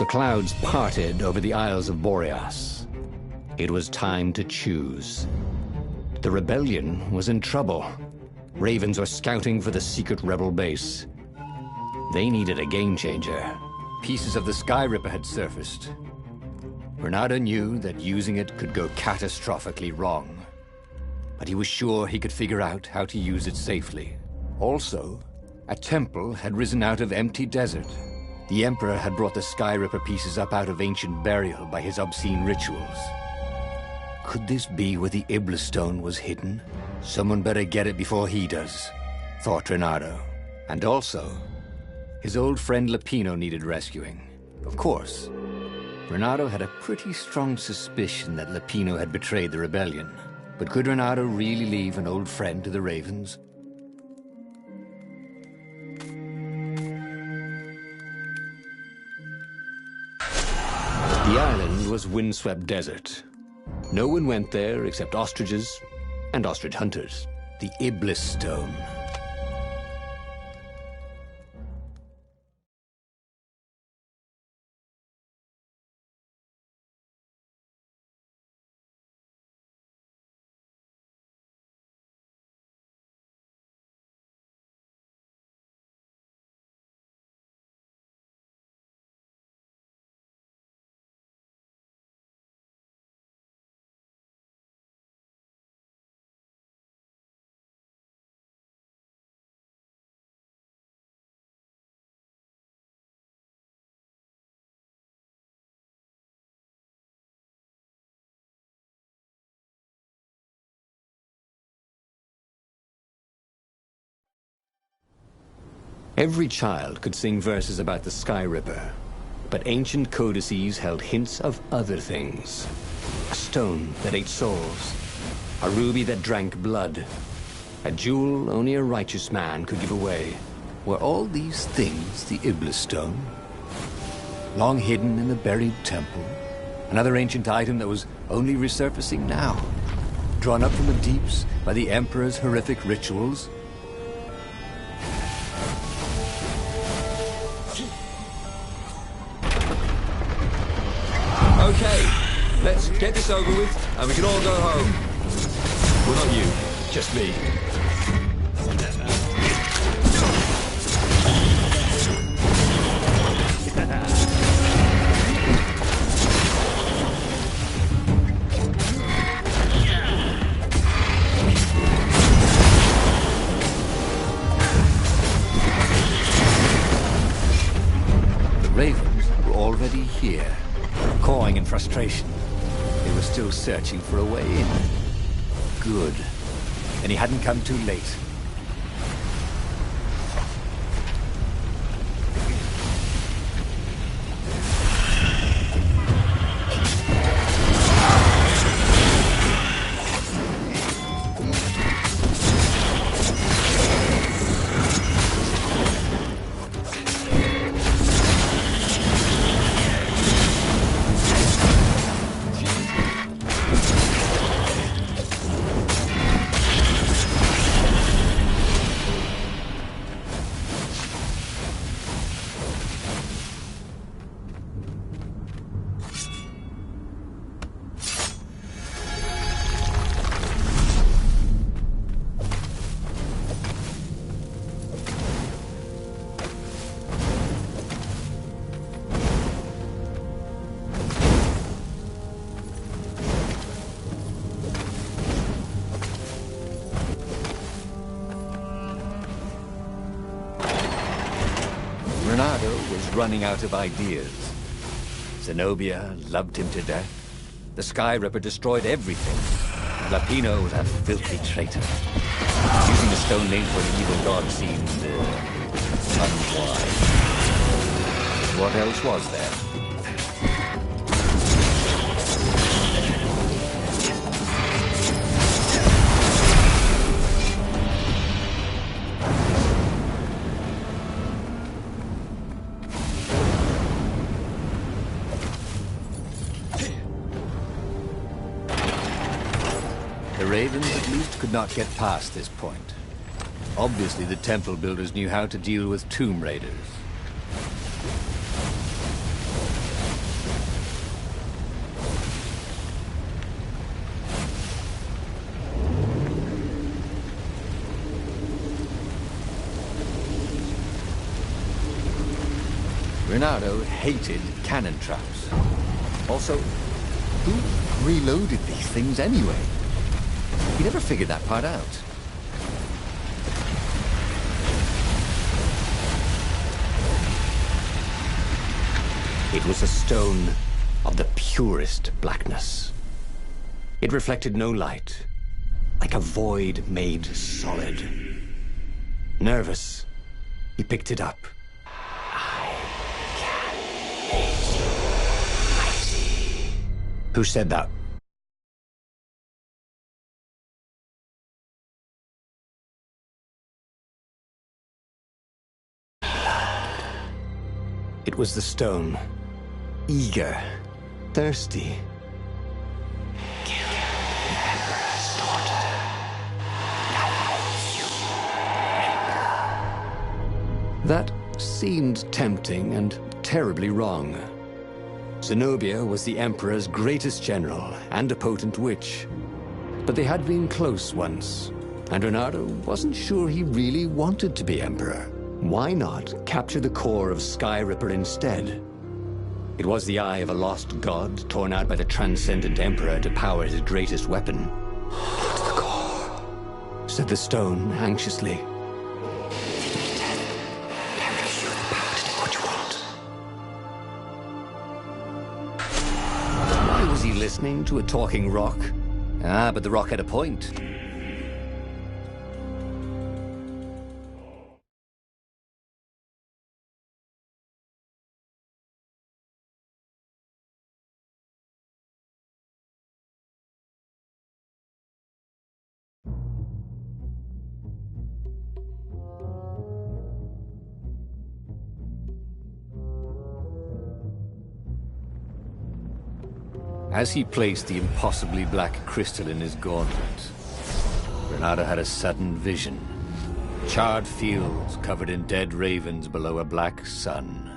The clouds parted over the Isles of Boreas. It was time to choose. The rebellion was in trouble. Ravens were scouting for the secret rebel base. They needed a game changer. Pieces of the Sky Ripper had surfaced. Renato knew that using it could go catastrophically wrong, but he was sure he could figure out how to use it safely. Also, a temple had risen out of empty desert. The Emperor had brought the Sky Ripper pieces up out of ancient burial by his obscene rituals. Could this be where the Iblis stone was hidden? Someone better get it before he does, thought Renato. And also, his old friend Lapino needed rescuing. Of course, Renato had a pretty strong suspicion that Lapino had betrayed the rebellion. But could Renato really leave an old friend to the Ravens? The island was windswept desert. No one went there except ostriches and ostrich hunters. The Iblis stone. Every child could sing verses about the Sky Ripper, but ancient codices held hints of other things. A stone that ate souls, a ruby that drank blood, a jewel only a righteous man could give away. Were all these things the Iblis stone? Long hidden in the buried temple? Another ancient item that was only resurfacing now? Drawn up from the deeps by the Emperor's horrific rituals? Okay, let's get this over with, and we can all go home. Well, not you, just me. The Ravens were already here. Cawing in frustration. They were still searching for a way in. Good. And he hadn't come too late. Renato was running out of ideas. Zenobia loved him to death. The Sky Ripper destroyed everything. Lapino was a filthy traitor. Using the stone name for an evil god seemed unwise. What else was there? The Ravens at least could not get past this point. Obviously, the temple builders knew how to deal with tomb raiders. Reynardo hated cannon traps. Also, who reloaded these things anyway? He never figured that part out. It was a stone of the purest blackness. It reflected no light, like a void made solid. Nervous, he picked it up. I can make you mighty. Who said that? It was the stone. Eager, thirsty. Kill the Emperor's daughter. That seemed tempting and terribly wrong. Zenobia was the Emperor's greatest general and a potent witch. But they had been close once, and Reynardo wasn't sure he really wanted to be Emperor. Why not capture the core of Skyripper instead? It was the eye of a lost god torn out by the transcendent Emperor to power his greatest weapon. Not the core, said the stone anxiously. Why was he listening to a talking rock? Ah, but the rock had a point. As he placed the impossibly black crystal in his gauntlet, Reynardo had a sudden vision. Charred fields covered in dead ravens below a black sun.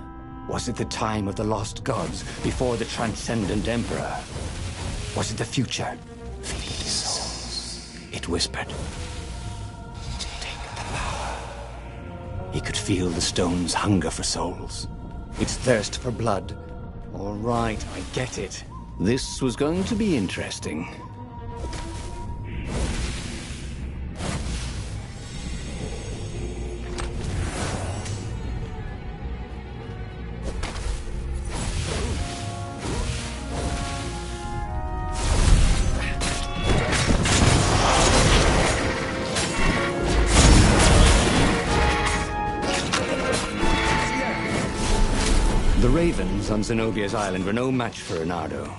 Was it the time of the lost gods before the transcendent Emperor? Was it the future? Feed the souls, it whispered. Take the power. He could feel the stone's hunger for souls, its thirst for blood. All right, I get it. This was going to be interesting. The ravens on Zenobia's island were no match for Reynardo.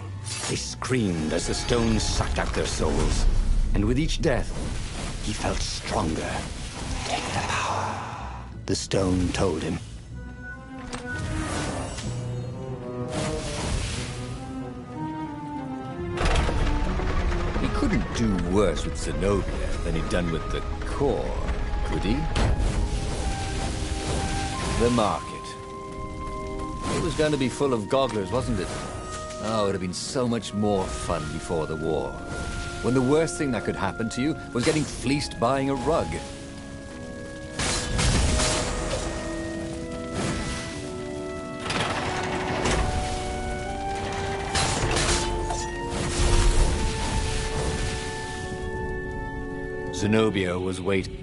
They screamed as the stones sucked out their souls. And with each death, he felt stronger. Take the power, the stone told him. He couldn't do worse with Zenobia than he'd done with the core, could he? The market. It was going to be full of gogglers, wasn't it? Oh, it would have been so much more fun before the war. When the worst thing that could happen to you was getting fleeced buying a rug. Zenobia was waiting.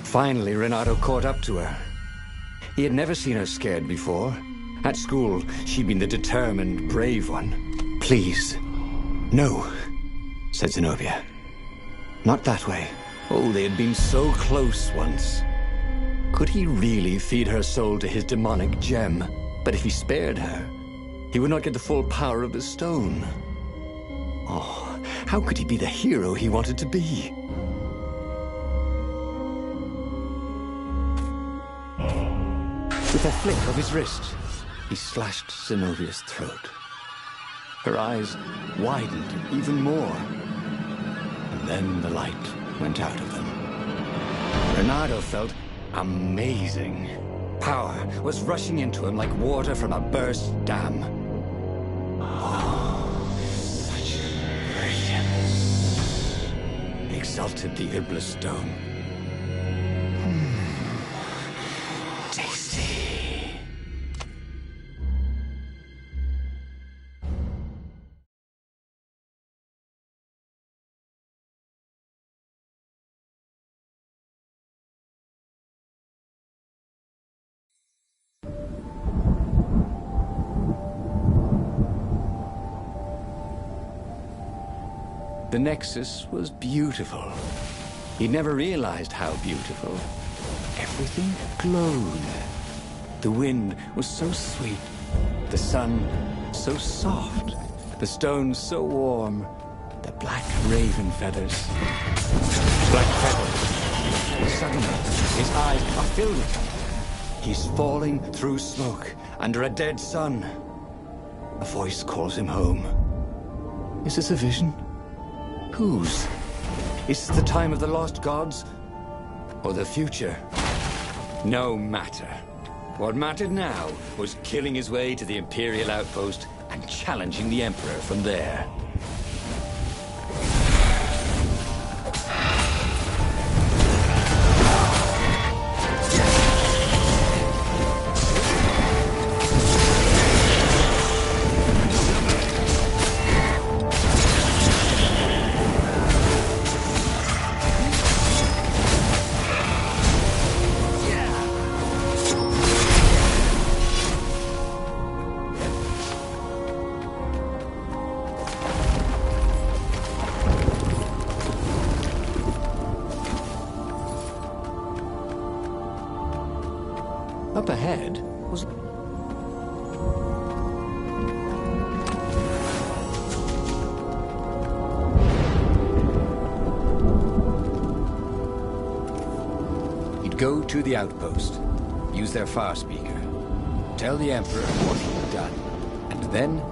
Finally, Reynardo caught up to her. He had never seen her scared before. At school, she'd been the determined, brave one. Please. No, said Zenobia. Not that way. Oh, they had been so close once. Could he really feed her soul to his demonic gem? But if he spared her, he would not get the full power of the stone. Oh, how could he be the hero he wanted to be? With a flick of his wrist, he slashed Zenobia's throat. Her eyes widened even more. And then the light went out of them. Renato felt amazing. Power was rushing into him like water from a burst dam. Oh, such radiance, exulted the Iblis stone. Tasty. The Nexus was beautiful. He'd never realized how beautiful. Everything glowed. The wind was so sweet. The sun so soft. The stones so warm. The black raven feathers. Black feathers. Suddenly, his eyes are filled with them. He's falling through smoke, under a dead sun. A voice calls him home. Is this a vision? Whose? Is this the time of the lost gods? Or the future? No matter. What mattered now was killing his way to the Imperial outpost and challenging the Emperor from there. Up ahead was... He'd go to the outpost, use their far speaker, tell the Emperor what he'd done, and then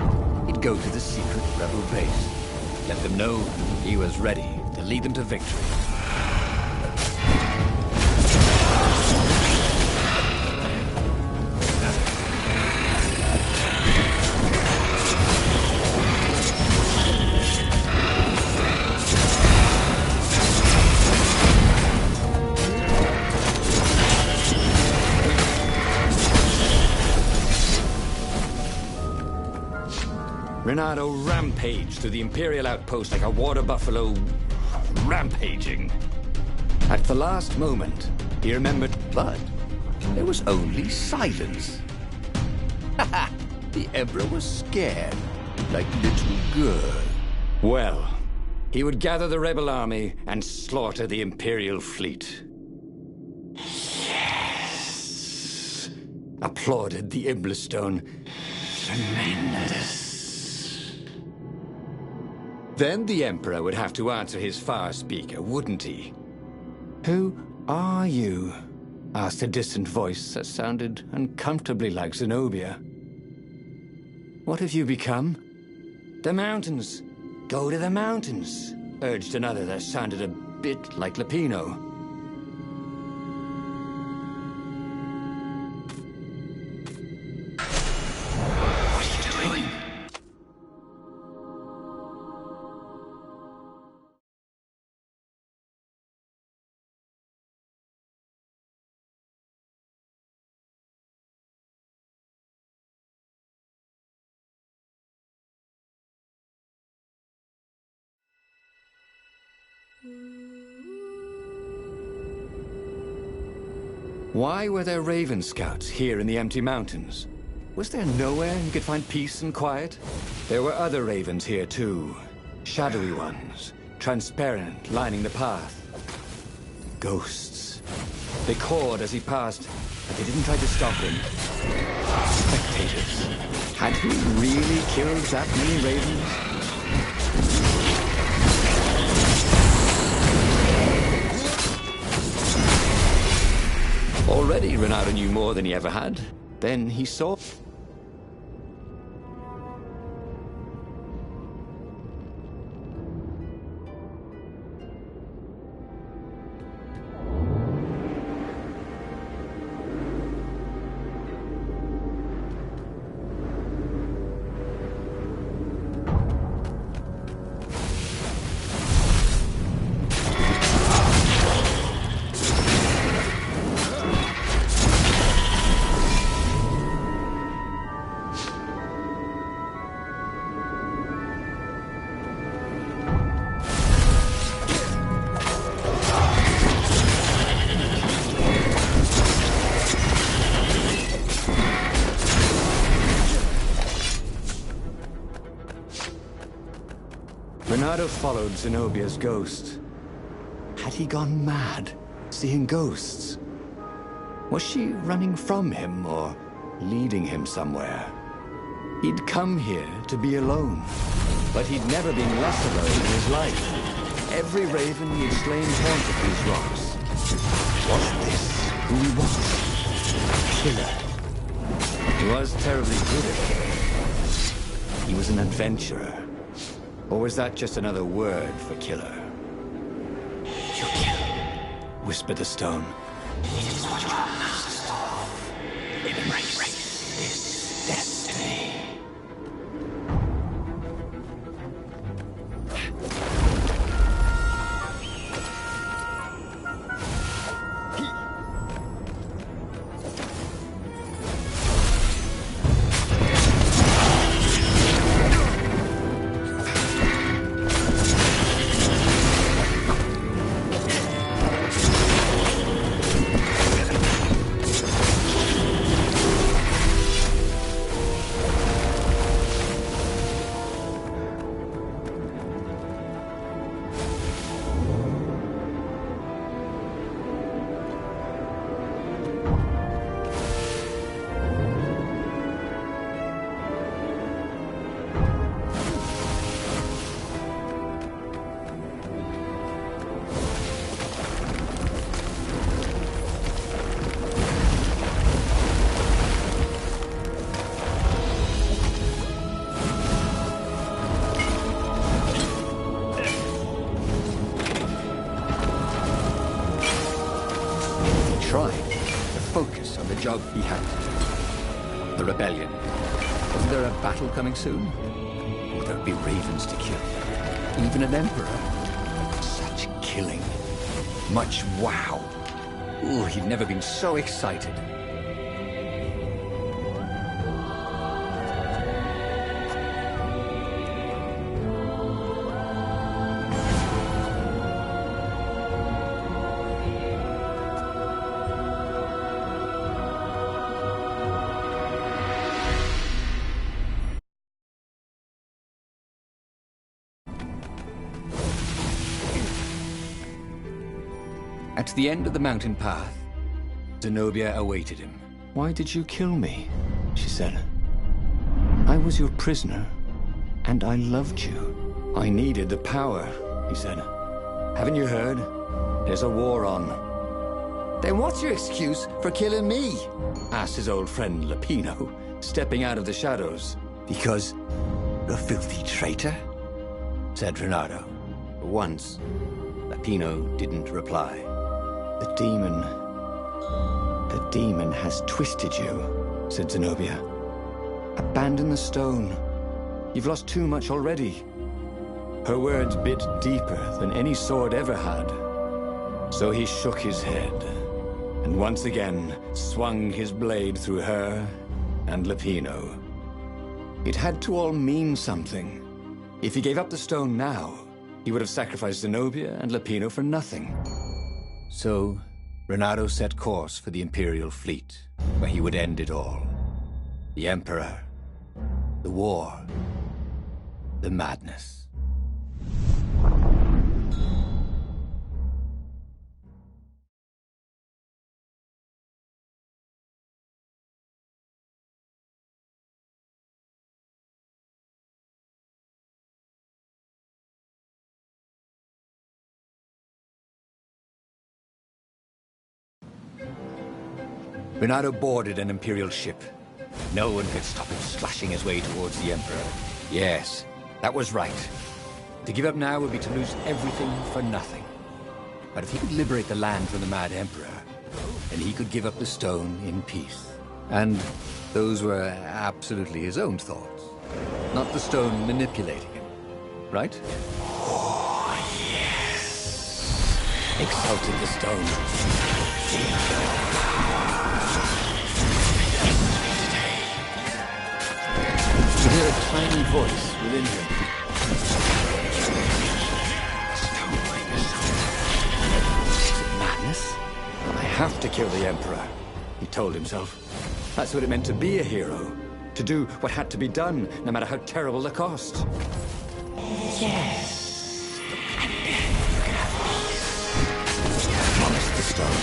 he'd go to the secret rebel base, let them know he was ready to lead them to victory. Renato rampaged through the Imperial outpost like a water buffalo rampaging. At the last moment, he remembered, but there was only silence. The Emperor was scared, like little girl. Well, he would gather the rebel army and slaughter the Imperial fleet. Yes! Applauded the Iblistone. Tremendous. Then the Emperor would have to answer his far speaker, wouldn't he? Who are you? Asked a distant voice that sounded uncomfortably like Zenobia. What have you become? The mountains. Go to the mountains, urged another that sounded a bit like Lapino. What are you doing? Why were there Raven Scouts here in the empty mountains? Was there nowhere you could find peace and quiet? There were other ravens here too. Shadowy ones, transparent, lining the path. Ghosts. They cawed as he passed, but they didn't try to stop him. Spectators. Had he really killed that many ravens? Already Already, Renato knew more than he ever had. Then he saw... Renato followed Zenobia's ghost. Had he gone mad, seeing ghosts? Was she running from him or leading him somewhere? He'd come here to be alone, but he'd never been less alone in his life. Every raven he had slain haunted these rocks. Was this who he was? Killer. He was terribly good at it. He was an adventurer. Or was that just another word for killer? You kill, whispered the stone. It is what you are master of. Embrace this destiny. Job he had. The rebellion. Wasn't there a battle coming soon? Or there'd be ravens to kill? Even an emperor? Such killing. Much wow. Ooh, he'd never been so excited. At the end of the mountain path, Zenobia awaited him. Why did you kill me? She said. I was your prisoner, and I loved you. I needed the power, he said. Haven't you heard? There's a war on. Then what's your excuse for killing me? Asked his old friend Lapino, stepping out of the shadows. Because you're a filthy traitor? Said Renato. For once, Lapino didn't reply. The demon has twisted you, said Zenobia. Abandon the stone. You've lost too much already. Her words bit deeper than any sword ever had. So he shook his head, and once again swung his blade through her and Lapino. It had to all mean something. If he gave up the stone now, he would have sacrificed Zenobia and Lapino for nothing. So, Renato set course for the Imperial fleet, where he would end it all. The Emperor, the war, the madness. Renato boarded an Imperial ship. No one could stop him slashing his way towards the Emperor. Yes, that was right. To give up now would be to lose everything for nothing. But if he could liberate the land from the Mad Emperor, then he could give up the stone in peace. And those were absolutely his own thoughts. Not the stone manipulating him. Right? Oh, yes. Exalted the stone. You hear a tiny voice within him. Is it madness? I have to kill the Emperor, he told himself. That's what it meant to be a hero. To do what had to be done, no matter how terrible the cost. Yes. And then you can have peace. Promised the stone.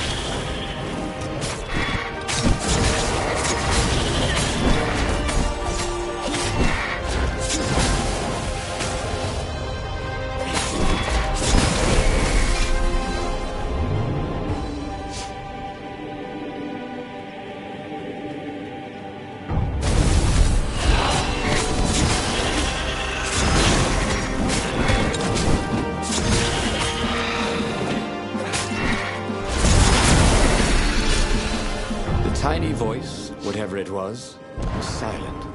Tiny voice, whatever it was silent.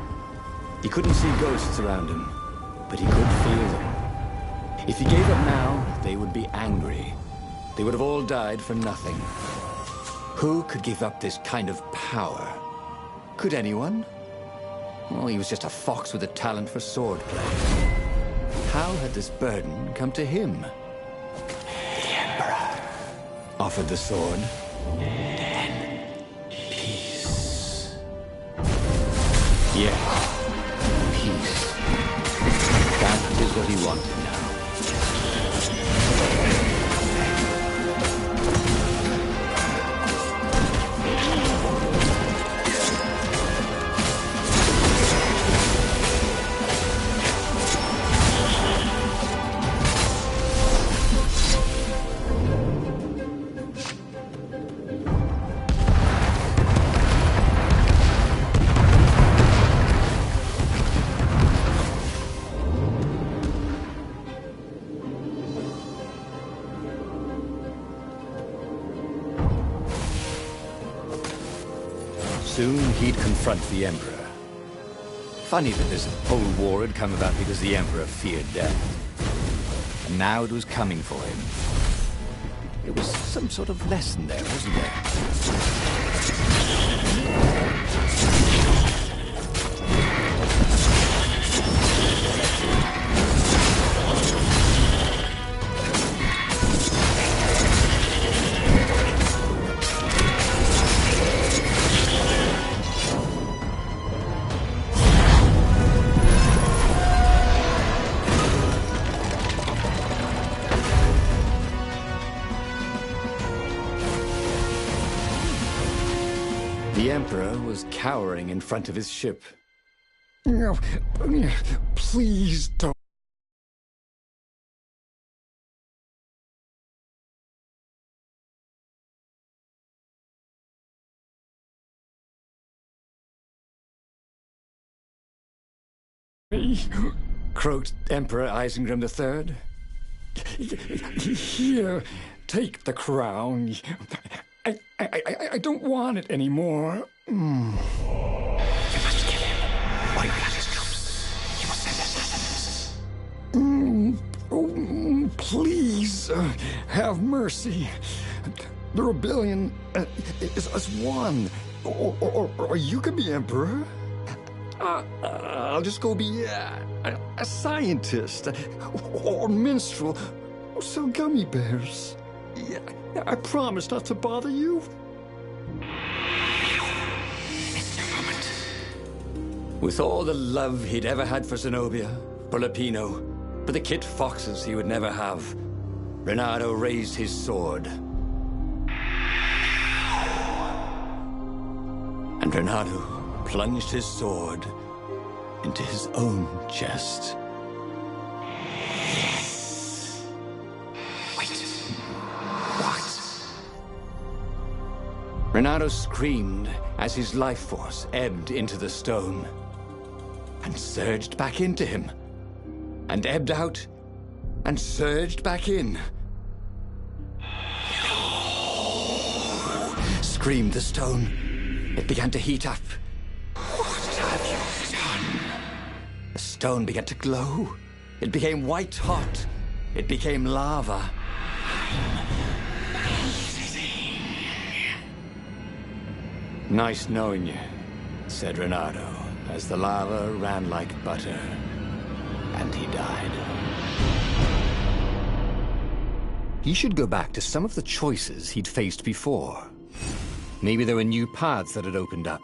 He couldn't see ghosts around him, but he could feel them. If he gave up now, they would be angry. They would have all died for nothing. Who could give up this kind of power? Could anyone? Oh, he was just a fox with a talent for swordplay. How had this burden come to him? The Emperor offered the sword. Yes, peace. That is what he wanted now. Soon he'd confront the Emperor. Funny that this whole war had come about because the Emperor feared death. And now it was coming for him. It was some sort of lesson there, wasn't there? The Emperor was cowering in front of his ship. No, please don't. Croaked Emperor Isengrim III. Here, take the crown. I don't want it anymore. You must kill him, or he will have his troops. He will send assassins. Please, have mercy. The rebellion is us one. Or you could be emperor. I'll just go be a scientist, or minstrel, or sell gummy bears. Yeah, I promise not to bother you. It's your moment. With all the love he'd ever had for Zenobia, for Lapino, for the kit foxes he would never have, Renato raised his sword. And Renato plunged his sword into his own chest. Renato screamed as his life force ebbed into the stone and surged back into him, and ebbed out and surged back in. Screamed the stone. It began to heat up. What have you done? The stone began to glow. It became white hot. It became lava. Nice knowing you, said Renato, as the lava ran like butter. And he died. He should go back to some of the choices he'd faced before. Maybe there were new paths that had opened up,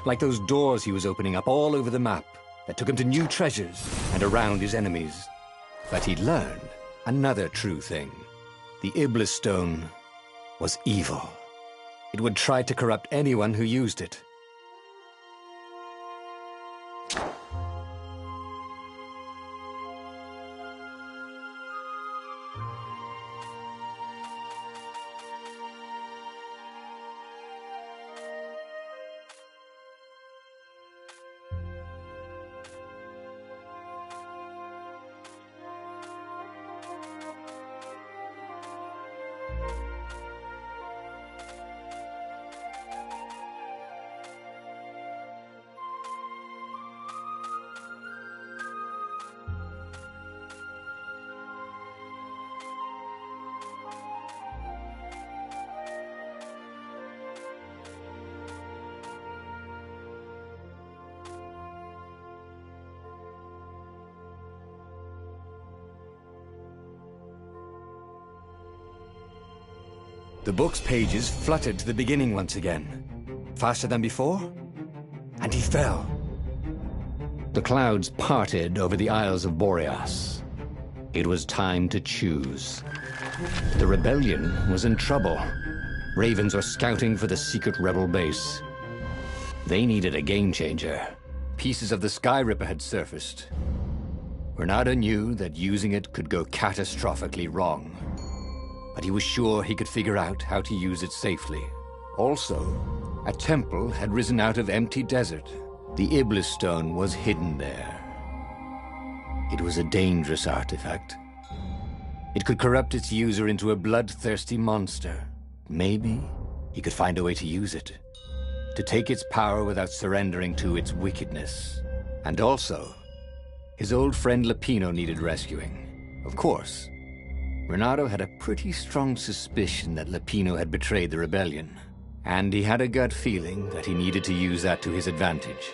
like those doors he was opening up all over the map that took him to new treasures and around his enemies. But he'd learned another true thing. The Iblis Stone was evil. It would try to corrupt anyone who used it. The book's pages fluttered to the beginning once again, faster than before, and he fell. The clouds parted over the Isles of Boreas. It was time to choose. The rebellion was in trouble. Ravens were scouting for the secret rebel base. They needed a game changer. Pieces of the Sky Ripper had surfaced. Renato knew that using it could go catastrophically wrong, but he was sure he could figure out how to use it safely. Also, a temple had risen out of empty desert. The Iblis Stone was hidden there. It was a dangerous artifact. It could corrupt its user into a bloodthirsty monster. Maybe he could find a way to use it, to take its power without surrendering to its wickedness. And also, his old friend Lupino needed rescuing. Of course, Renato had a pretty strong suspicion that Lupino had betrayed the rebellion, and he had a gut feeling that he needed to use that to his advantage.